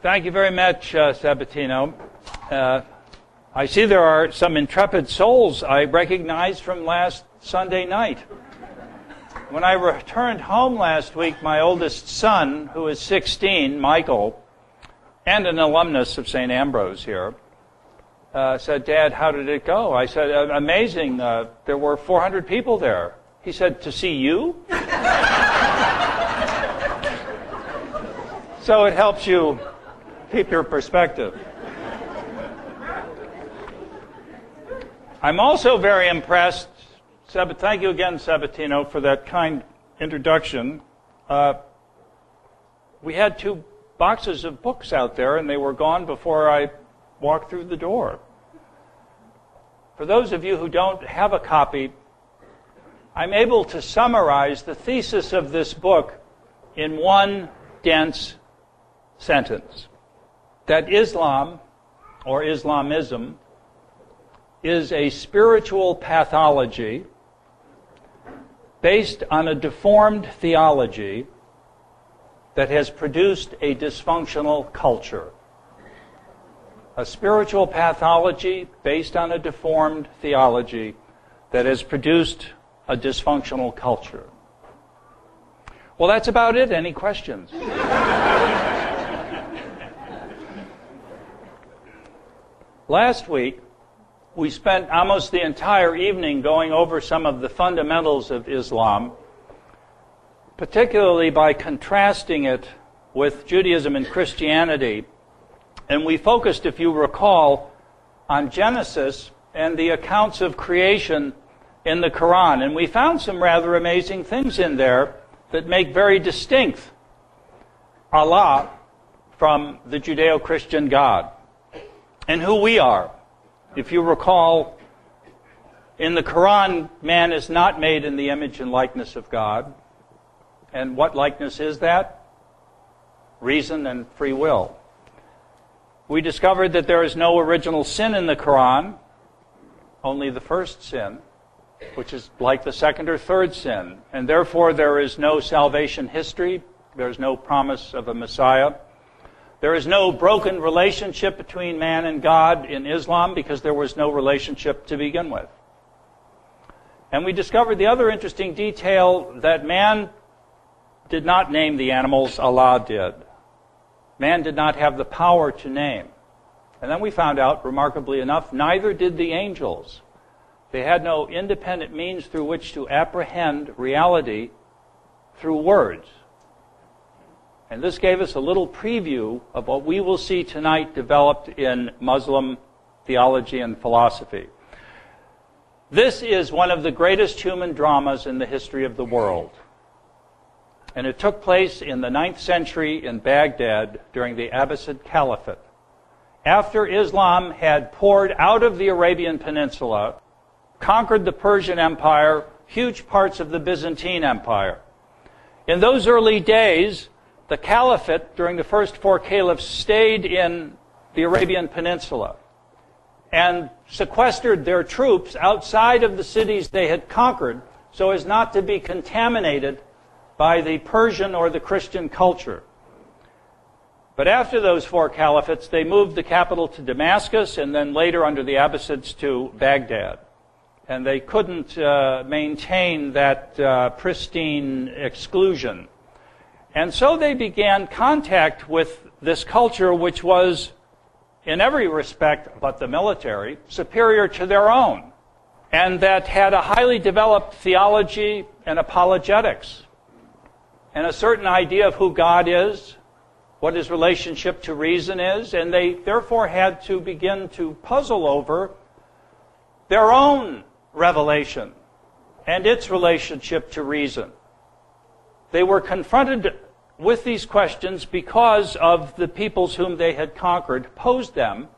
Thank you very much, Sabatino. I see there are some intrepid souls I recognize from last Sunday night. When I returned home last week, my oldest son, who is 16, Michael, and an alumnus of St. Ambrose here, said, "Dad, how did it go?" I said, "Amazing. There were 400 people there." He said, "To see you?" So it helps you keep your perspective. I'm also very impressed. Thank you again, Sabatino, for that kind introduction. We had 2 boxes of books out there, and they were gone before I walked through the door. For those of you who don't have a copy, I'm able to summarize the thesis of this book in one dense sentence: that Islam, or Islamism, is a spiritual pathology based on a deformed theology that has produced a dysfunctional culture. A spiritual pathology based on a deformed theology that has produced a dysfunctional culture. Well, that's about it. Any questions? Last week, we spent almost the entire evening going over some of the fundamentals of Islam, particularly by contrasting it with Judaism and Christianity. And we focused, if you recall, on Genesis and the accounts of creation in the Quran. And we found some rather amazing things in there that make very distinct Allah from the Judeo-Christian God and who we are. If you recall, in the Quran, man is not made in the image and likeness of God. And what likeness is that? Reason and free will. We discovered that there is no original sin in the Quran, only the first sin, which is like the second or third sin. And therefore there is no salvation history. There is no promise of a Messiah. There is no broken relationship between man and God in Islam because there was no relationship to begin with. And we discovered the other interesting detail that man did not name the animals, Allah did. Man did not have the power to name. And then we found out, remarkably enough, neither did the angels. They had no independent means through which to apprehend reality through words. And this gave us a little preview of what we will see tonight developed in Muslim theology and philosophy. This is one of the greatest human dramas in the history of the world. And it took place in the 9th century in Baghdad during the Abbasid Caliphate. After Islam had poured out of the Arabian Peninsula, conquered the Persian Empire, huge parts of the Byzantine Empire. In those early days, the Caliphate, during the first 4 caliphs, stayed in the Arabian Peninsula and sequestered their troops outside of the cities they had conquered so as not to be contaminated by the Persian or the Christian culture. But after those 4 caliphates, they moved the capital to Damascus and then later under the Abbasids to Baghdad. And they couldn't maintain that pristine exclusion. And so they began contact with this culture which was, in every respect but the military, superior to their own, and that had a highly developed theology and apologetics, and a certain idea of who God is, what his relationship to reason is, and they therefore had to begin to puzzle over their own revelation and its relationship to reason. They were confronted with these questions because of the peoples whom they had conquered posed them,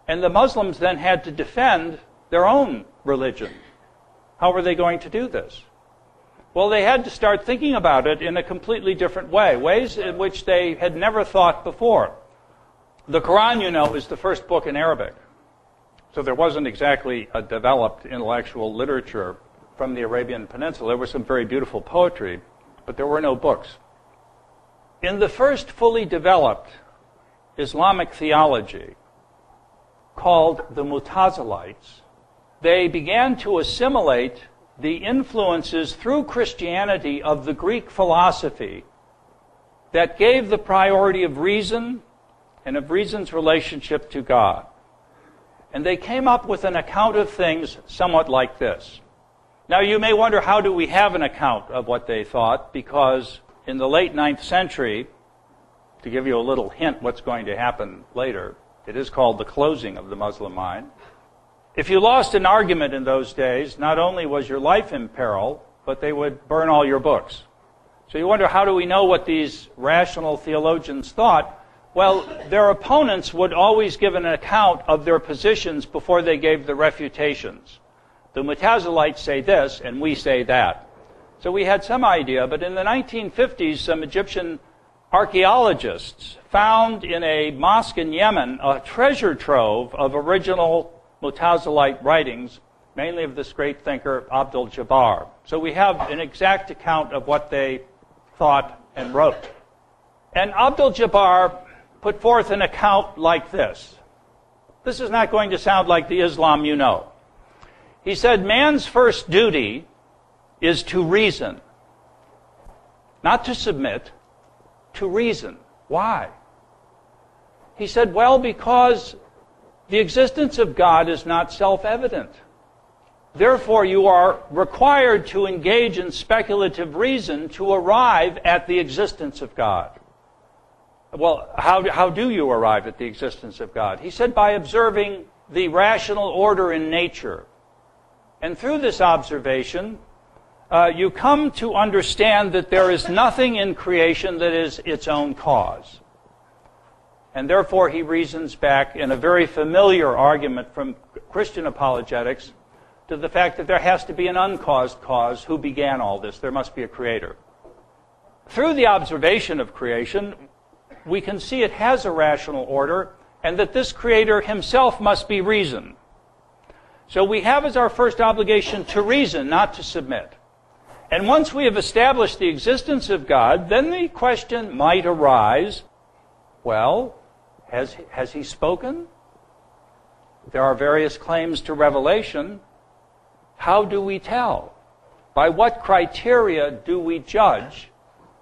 and the Muslims then had to defend their own religion. How were they going to do this? Well, they had to start thinking about it in a completely different way, ways in which they had never thought before. The Quran, you know, is the first book in Arabic. So there wasn't exactly a developed intellectual literature from the Arabian Peninsula. There was some very beautiful poetry, but there were no books. In the first fully developed Islamic theology called the Mutazilites, they began to assimilate the influences through Christianity of the Greek philosophy that gave the priority of reason and of reason's relationship to God. And they came up with an account of things somewhat like this. Now you may wonder, how do we have an account of what they thought? Because in the late 9th century, to give you a little hint what's going to happen later, it is called the closing of the Muslim mind. If you lost an argument in those days, not only was your life in peril, but they would burn all your books. So you wonder, how do we know what these rational theologians thought? Well, their opponents would always give an account of their positions before they gave the refutations. The Mutazilites say this, and we say that. So we had some idea, but in the 1950s, some Egyptian archaeologists found in a mosque in Yemen a treasure trove of original Mutazilite writings, mainly of this great thinker, al-Jabbar. So we have an exact account of what they thought and wrote. And al-Jabbar put forth an account like this. This is not going to sound like the Islam you know. He said, man's first duty is to reason. Not to submit, to reason. Why? He said, well, because the existence of God is not self-evident. Therefore, you are required to engage in speculative reason to arrive at the existence of God. Well, how do you arrive at the existence of God? He said, by observing the rational order in nature. And through this observation, you come to understand that there is nothing in creation that is its own cause. And therefore, he reasons back in a very familiar argument from Christian apologetics to the fact that there has to be an uncaused cause. Who began all this? There must be a creator. Through the observation of creation, we can see it has a rational order, and that this creator himself must be reason. So we have as our first obligation to reason, not to submit. And once we have established the existence of God, then the question might arise, well, has he spoken? There are various claims to revelation. How do we tell? By what criteria do we judge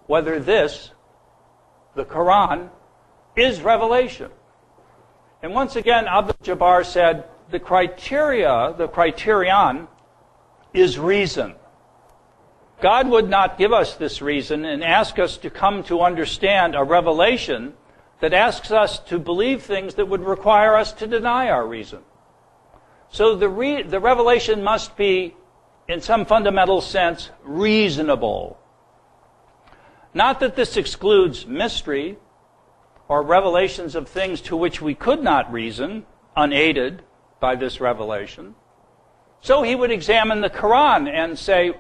whether this, the Quran, is revelation? And once again, al-Jabbar said, the criterion is reason. God would not give us this reason and ask us to come to understand a revelation that asks us to believe things that would require us to deny our reason. So the revelation must be, in some fundamental sense, reasonable. Not that this excludes mystery or revelations of things to which we could not reason, unaided by this revelation. So he would examine the Quran and say,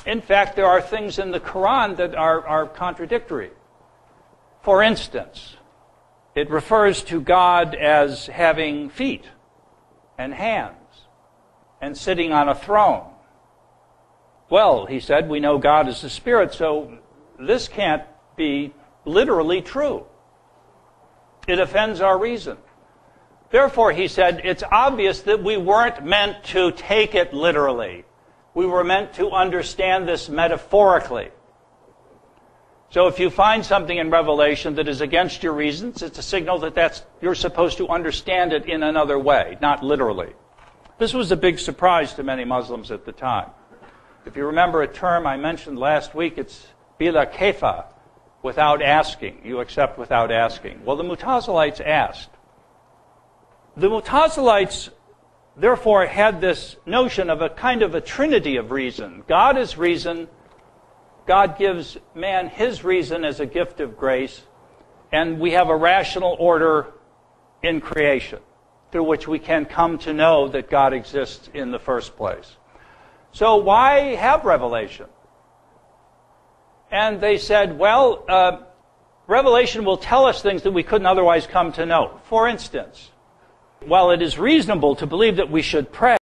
in fact, there are things in the Quran that are contradictory. For instance, it refers to God as having feet and hands and sitting on a throne. Well, he said, we know God is a spirit, so this can't be literally true. It offends our reason. Therefore, he said, it's obvious that we weren't meant to take it literally. We were meant to understand this metaphorically. So if you find something in Revelation that is against your reasons, it's a signal that you're supposed to understand it in another way, not literally. This was a big surprise to many Muslims at the time. If you remember a term I mentioned last week, it's bila kaifa, without asking. You accept without asking. Well, the Mutazilites asked. The Mutazilites, therefore, had this notion of a kind of a trinity of reason. God is reason. God gives man his reason as a gift of grace. And we have a rational order in creation through which we can come to know that God exists in the first place. So why have revelation? And they said, well, revelation will tell us things that we couldn't otherwise come to know. For instance, while it is reasonable to believe that we should pray,